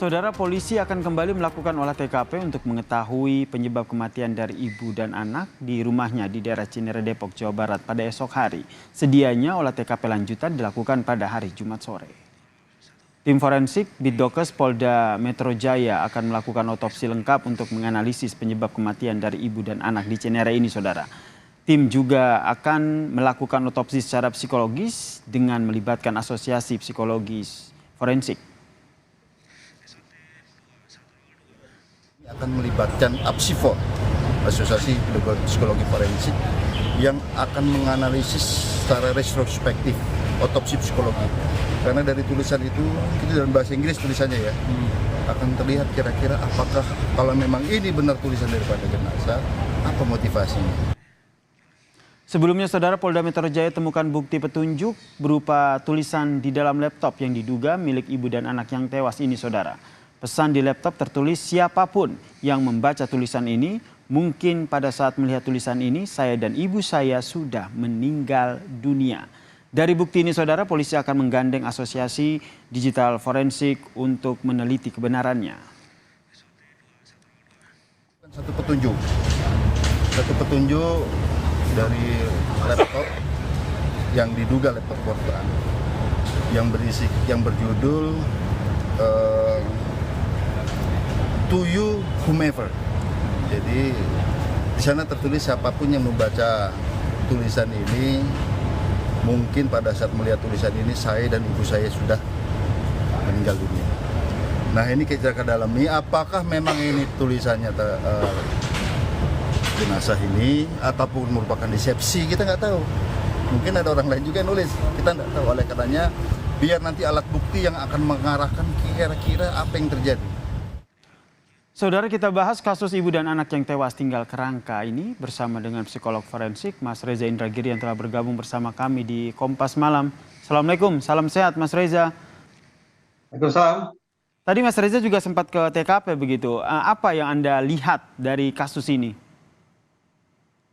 Saudara, polisi akan kembali melakukan olah TKP untuk mengetahui penyebab kematian dari ibu dan anak di rumahnya di daerah Cinere, Depok, Jawa Barat pada esok hari. Sedianya olah TKP lanjutan dilakukan pada hari Jumat sore. Tim forensik Bitdokes Polda Metro Jaya akan melakukan otopsi lengkap untuk menganalisis penyebab kematian dari ibu dan anak di Cinere ini, saudara. Tim juga akan melakukan otopsi secara psikologis dengan melibatkan asosiasi psikologis forensik. Akan melibatkan APSIFO, Asosiasi Psikologi Forensik, yang akan menganalisis secara retrospektif otopsi psikologi. Karena dari tulisan itu dalam bahasa Inggris tulisannya ya, akan terlihat kira-kira apakah kalau memang ini benar tulisan daripada jenazah, apa motivasinya. Sebelumnya, saudara, Polda Metro Jaya temukan bukti petunjuk berupa tulisan di dalam laptop yang diduga milik ibu dan anak yang tewas ini, saudara. Pesan di laptop tertulis, siapapun yang membaca tulisan ini, mungkin pada saat melihat tulisan ini, saya dan ibu saya sudah meninggal dunia. Dari bukti ini, saudara, polisi akan menggandeng asosiasi digital forensik untuk meneliti kebenarannya. Satu petunjuk dari laptop yang diduga laptop korban, yang berjudul To you whomever. Jadi di sana tertulis siapapun yang membaca tulisan ini, mungkin pada saat melihat tulisan ini saya dan ibu saya sudah meninggal dunia. Nah, ini kita akan dalami apakah memang ini tulisannya jenazah ini ataupun merupakan desepsi, kita nggak tahu. Mungkin ada orang lain juga yang nulis, kita nggak tahu. Oleh karenanya biar nanti alat bukti yang akan mengarahkan kira-kira apa yang terjadi. Saudara, kita bahas kasus ibu dan anak yang tewas tinggal kerangka ini bersama dengan psikolog forensik Mas Reza Indragiri yang telah bergabung bersama kami di Kompas Malam. Assalamualaikum, salam sehat Mas Reza. Waalaikumsalam. Tadi Mas Reza juga sempat ke TKP begitu. Apa yang Anda lihat dari kasus ini?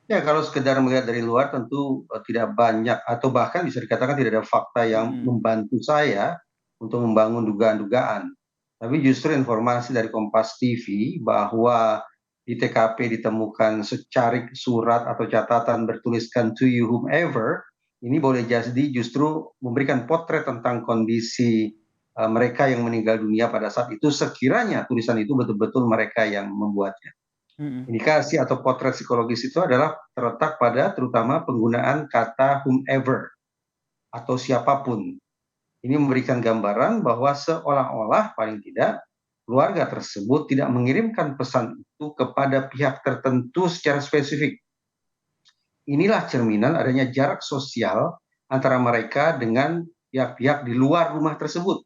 Ya, kalau sekedar melihat dari luar tentu tidak banyak atau bahkan bisa dikatakan tidak ada fakta yang membantu saya untuk membangun dugaan-dugaan. Tapi justru informasi dari Kompas TV bahwa di TKP ditemukan secarik surat atau catatan bertuliskan to you whomever, ini boleh jadi justru memberikan potret tentang kondisi mereka yang meninggal dunia pada saat itu, sekiranya tulisan itu betul-betul mereka yang membuatnya. Indikasi atau potret psikologis itu adalah terletak pada terutama penggunaan kata whomever atau siapapun. Ini memberikan gambaran bahwa seolah-olah paling tidak keluarga tersebut tidak mengirimkan pesan itu kepada pihak tertentu secara spesifik. Inilah cerminan adanya jarak sosial antara mereka dengan pihak-pihak di luar rumah tersebut,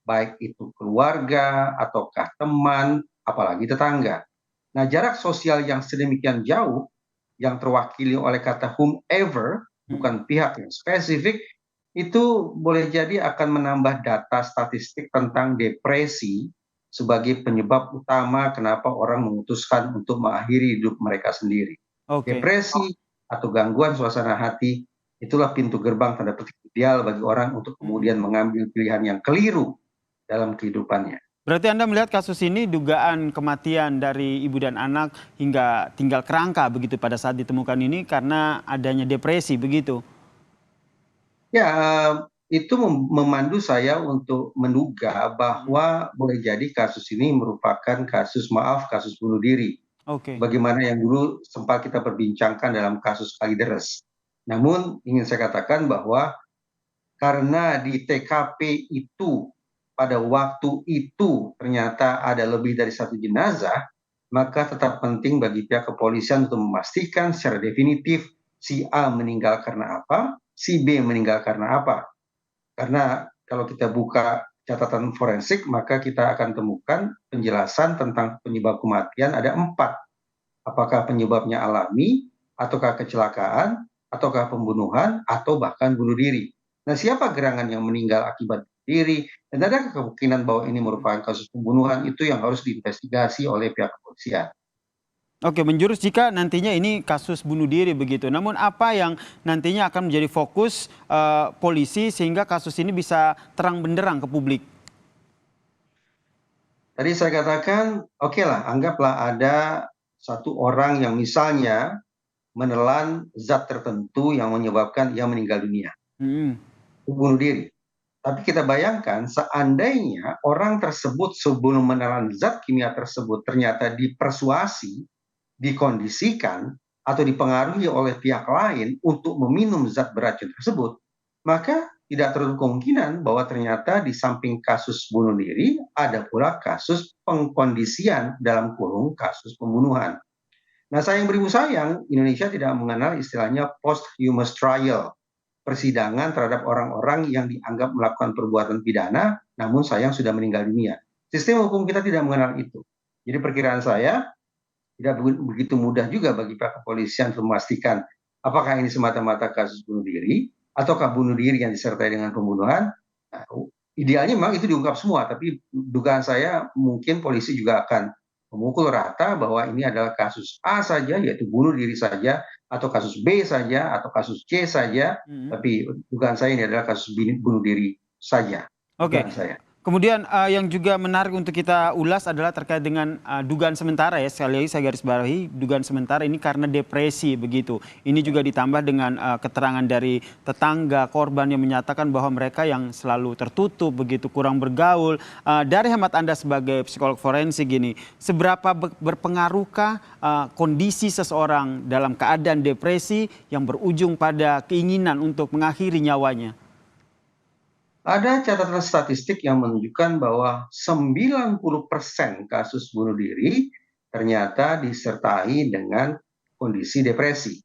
baik itu keluarga ataukah teman, apalagi tetangga. Nah, jarak sosial yang sedemikian jauh yang terwakili oleh kata whomever, bukan pihak yang spesifik, itu boleh jadi akan menambah data statistik tentang depresi sebagai penyebab utama kenapa orang memutuskan untuk mengakhiri hidup mereka sendiri. Depresi atau gangguan suasana hati, itulah pintu gerbang tanda petik ideal bagi orang untuk kemudian mengambil pilihan yang keliru dalam kehidupannya. Berarti Anda melihat kasus ini dugaan kematian dari ibu dan anak hingga tinggal kerangka begitu pada saat ditemukan ini karena adanya depresi begitu? Ya, itu memandu saya untuk menduga bahwa boleh jadi kasus ini merupakan kasus bunuh diri. Bagaimana yang dulu sempat kita perbincangkan dalam kasus Kalideres. Namun ingin saya katakan bahwa karena di TKP itu pada waktu itu ternyata ada lebih dari satu jenazah, maka tetap penting bagi pihak kepolisian untuk memastikan secara definitif si A meninggal karena apa, si B meninggal karena apa. Karena kalau kita buka catatan forensik, maka kita akan temukan penjelasan tentang penyebab kematian ada 4. Apakah penyebabnya alami, ataukah kecelakaan, ataukah pembunuhan, atau bahkan bunuh diri. Nah, siapa gerangan yang meninggal akibat diri, dan ada kemungkinan bahwa ini merupakan kasus pembunuhan, itu yang harus diinvestigasi oleh pihak kepolisian. Oke, menjurus jika nantinya ini kasus bunuh diri begitu. Namun apa yang nantinya akan menjadi fokus polisi sehingga kasus ini bisa terang benderang ke publik? Tadi saya katakan, oke lah, anggaplah ada satu orang yang misalnya menelan zat tertentu yang menyebabkan ia meninggal dunia, Mm-mm. bunuh diri. Tapi kita bayangkan seandainya orang tersebut sebelum menelan zat kimia tersebut ternyata dipersuasi, dikondisikan, atau dipengaruhi oleh pihak lain untuk meminum zat beracun tersebut, maka tidak terlalu kemungkinan bahwa ternyata di samping kasus bunuh diri, ada pula kasus pengkondisian dalam kurung kasus pembunuhan. Nah, sayang beribu sayang, Indonesia tidak mengenal istilahnya posthumous trial, persidangan terhadap orang-orang yang dianggap melakukan perbuatan pidana, namun sayang sudah meninggal dunia. Sistem hukum kita tidak mengenal itu. Jadi perkiraan saya, tidak begitu mudah juga bagi pihak kepolisian untuk memastikan apakah ini semata-mata kasus bunuh diri, ataukah bunuh diri yang disertai dengan pembunuhan. Nah, idealnya memang itu diungkap semua, tapi dugaan saya mungkin polisi juga akan memukul rata bahwa ini adalah kasus A saja, yaitu bunuh diri saja, atau kasus B saja, atau kasus C saja, Mm-mm. tapi dugaan saya ini adalah kasus bunuh diri saja. Oke. Dugaan saya. Kemudian yang juga menarik untuk kita ulas adalah terkait dengan dugaan sementara ya, sekali lagi saya garis bawahi, dugaan sementara ini karena depresi begitu. Ini juga ditambah dengan keterangan dari tetangga korban yang menyatakan bahwa mereka yang selalu tertutup begitu, kurang bergaul. Dari hemat Anda sebagai psikolog forensik ini, seberapa berpengaruhkah kondisi seseorang dalam keadaan depresi yang berujung pada keinginan untuk mengakhiri nyawanya? Ada catatan statistik yang menunjukkan bahwa 90% kasus bunuh diri ternyata disertai dengan kondisi depresi.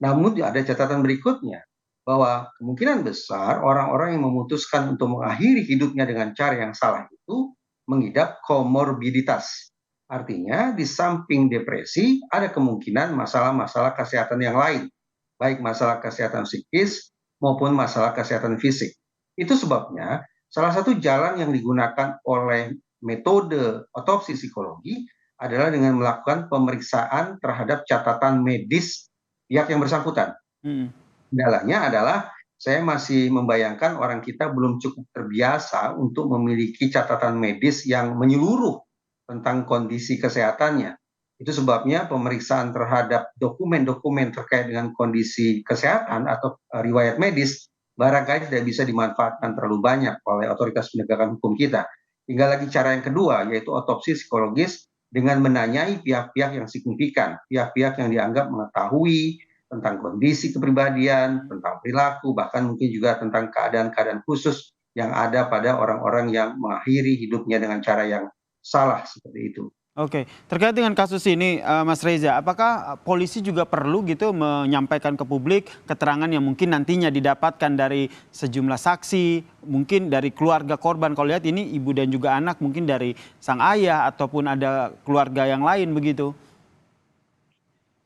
Namun ada catatan berikutnya, bahwa kemungkinan besar orang-orang yang memutuskan untuk mengakhiri hidupnya dengan cara yang salah itu mengidap komorbiditas. Artinya di samping depresi ada kemungkinan masalah-masalah kesehatan yang lain, baik masalah kesehatan psikis maupun masalah kesehatan fisik. Itu sebabnya salah satu jalan yang digunakan oleh metode otopsi psikologi adalah dengan melakukan pemeriksaan terhadap catatan medis pihak yang bersangkutan. Hmm. Kendalanya adalah saya masih membayangkan orang kita belum cukup terbiasa untuk memiliki catatan medis yang menyeluruh tentang kondisi kesehatannya. Itu sebabnya pemeriksaan terhadap dokumen-dokumen terkait dengan kondisi kesehatan atau riwayat medis barangkali tidak bisa dimanfaatkan terlalu banyak oleh otoritas penegakan hukum kita. Tinggal lagi cara yang kedua, yaitu otopsi psikologis dengan menanyai pihak-pihak yang signifikan, pihak-pihak yang dianggap mengetahui tentang kondisi kepribadian, tentang perilaku, bahkan mungkin juga tentang keadaan-keadaan khusus yang ada pada orang-orang yang mengakhiri hidupnya dengan cara yang salah seperti itu. Oke, terkait dengan kasus ini, Mas Reza, apakah polisi juga perlu gitu menyampaikan ke publik keterangan yang mungkin nantinya didapatkan dari sejumlah saksi, mungkin dari keluarga korban, kalau lihat ini ibu dan juga anak, mungkin dari sang ayah ataupun ada keluarga yang lain begitu?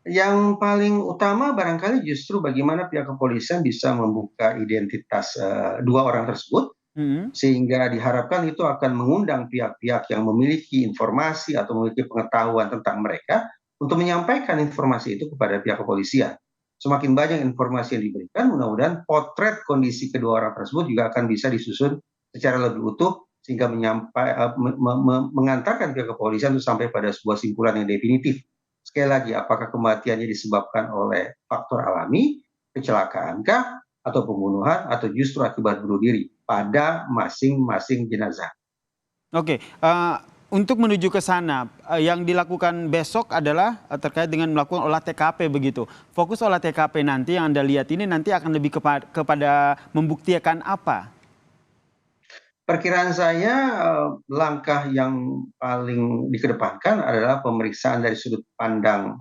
Yang paling utama barangkali justru bagaimana pihak kepolisian bisa membuka identitas dua orang tersebut, Mhm. sehingga diharapkan itu akan mengundang pihak-pihak yang memiliki informasi atau memiliki pengetahuan tentang mereka untuk menyampaikan informasi itu kepada pihak kepolisian. Semakin banyak informasi yang diberikan, mudah-mudahan potret kondisi kedua orang tersebut juga akan bisa disusun secara lebih utuh sehingga mengantarkan pihak kepolisian untuk sampai pada sebuah simpulan yang definitif. Sekali lagi, apakah kematiannya disebabkan oleh faktor alami, kecelakaankah, atau pembunuhan, atau justru akibat bunuh diri pada masing-masing jenazah. Oke, untuk menuju ke sana, yang dilakukan besok adalah terkait dengan melakukan olah TKP begitu. Fokus olah TKP nanti yang Anda lihat ini nanti akan lebih kepada membuktikan apa? Perkiraan saya langkah yang paling dikedepankan adalah pemeriksaan dari sudut pandang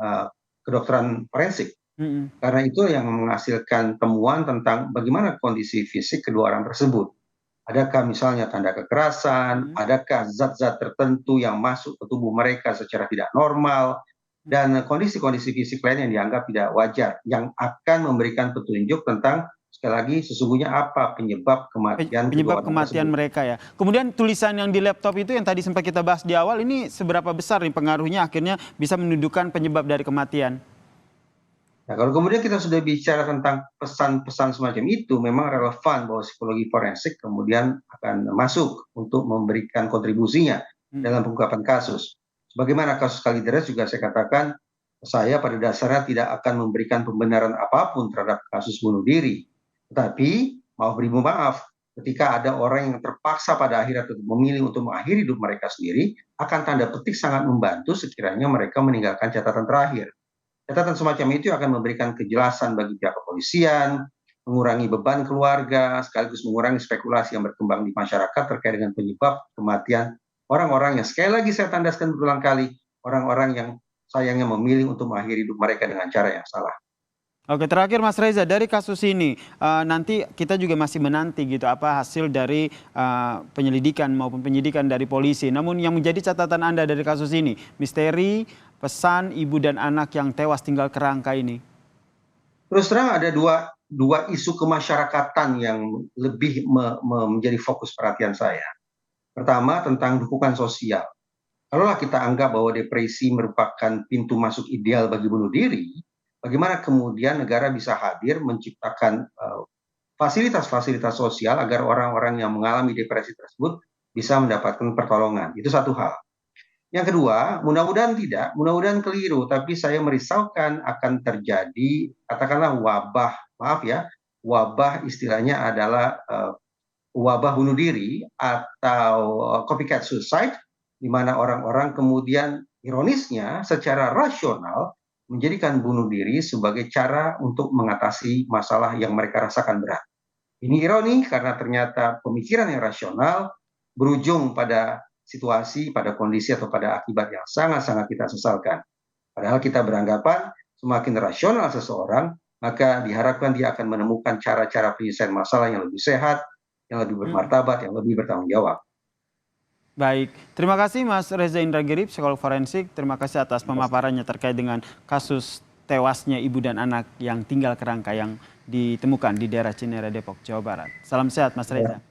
kedokteran forensik. Mhm. Karena itu yang menghasilkan temuan tentang bagaimana kondisi fisik kedua orang tersebut. Adakah misalnya tanda kekerasan, Mhm. adakah zat-zat tertentu yang masuk ke tubuh mereka secara tidak normal, dan kondisi-kondisi fisik lain yang dianggap tidak wajar, yang akan memberikan petunjuk tentang, sekali lagi, sesungguhnya apa penyebab kematian kedua Penyebab orang kematian tersebut. mereka ya. Kemudian tulisan yang di laptop itu yang tadi sempat kita bahas di awal ini seberapa besar nih pengaruhnya akhirnya bisa menunjukkan penyebab dari kematian? Nah, kalau kemudian kita sudah bicara tentang pesan-pesan semacam itu, memang relevan bahwa psikologi forensik kemudian akan masuk untuk memberikan kontribusinya. dalam pengungkapan kasus. Sebagaimana kasus Kalideres juga saya katakan, saya pada dasarnya tidak akan memberikan pembenaran apapun terhadap kasus bunuh diri. Tetapi, maaf, ketika ada orang yang terpaksa pada akhirnya memilih untuk mengakhiri hidup mereka sendiri, akan tanda petik sangat membantu sekiranya mereka meninggalkan catatan terakhir. Catatan semacam itu akan memberikan kejelasan bagi pihak kepolisian, mengurangi beban keluarga, sekaligus mengurangi spekulasi yang berkembang di masyarakat terkait dengan penyebab kematian orang-orang yang sekali lagi saya tandaskan berulang kali, orang-orang yang sayangnya memilih untuk mengakhiri hidup mereka dengan cara yang salah. Oke, terakhir Mas Reza, dari kasus ini nanti kita juga masih menanti gitu apa hasil dari penyelidikan maupun penyidikan dari polisi. Namun yang menjadi catatan Anda dari kasus ini, misteri pesan ibu dan anak yang tewas tinggal kerangka ini. Terus terang ada dua isu kemasyarakatan yang lebih menjadi fokus perhatian saya. Pertama, tentang dukungan sosial. Kalaulah kita anggap bahwa depresi merupakan pintu masuk ideal bagi bunuh diri, bagaimana kemudian negara bisa hadir menciptakan fasilitas-fasilitas sosial agar orang-orang yang mengalami depresi tersebut bisa mendapatkan pertolongan. Itu satu hal. Yang kedua, mudah-mudahan keliru, tapi saya merisaukan akan terjadi, katakanlah wabah istilahnya adalah wabah bunuh diri atau copycat suicide, di mana orang-orang kemudian ironisnya secara rasional menjadikan bunuh diri sebagai cara untuk mengatasi masalah yang mereka rasakan berat. Ini ironi karena ternyata pemikiran yang rasional berujung pada situasi, pada kondisi atau pada akibat yang sangat-sangat kita sesalkan. Padahal kita beranggapan semakin rasional seseorang, maka diharapkan dia akan menemukan cara-cara penyelesaian masalah yang lebih sehat, yang lebih bermartabat, yang lebih bertanggung jawab. Baik, terima kasih Mas Reza Indragiri, psikolog forensik. Terima kasih atas pemaparannya terkait dengan kasus tewasnya ibu dan anak yang tinggal kerangka yang ditemukan di daerah Cinere, Depok, Jawa Barat. Salam sehat Mas Reza.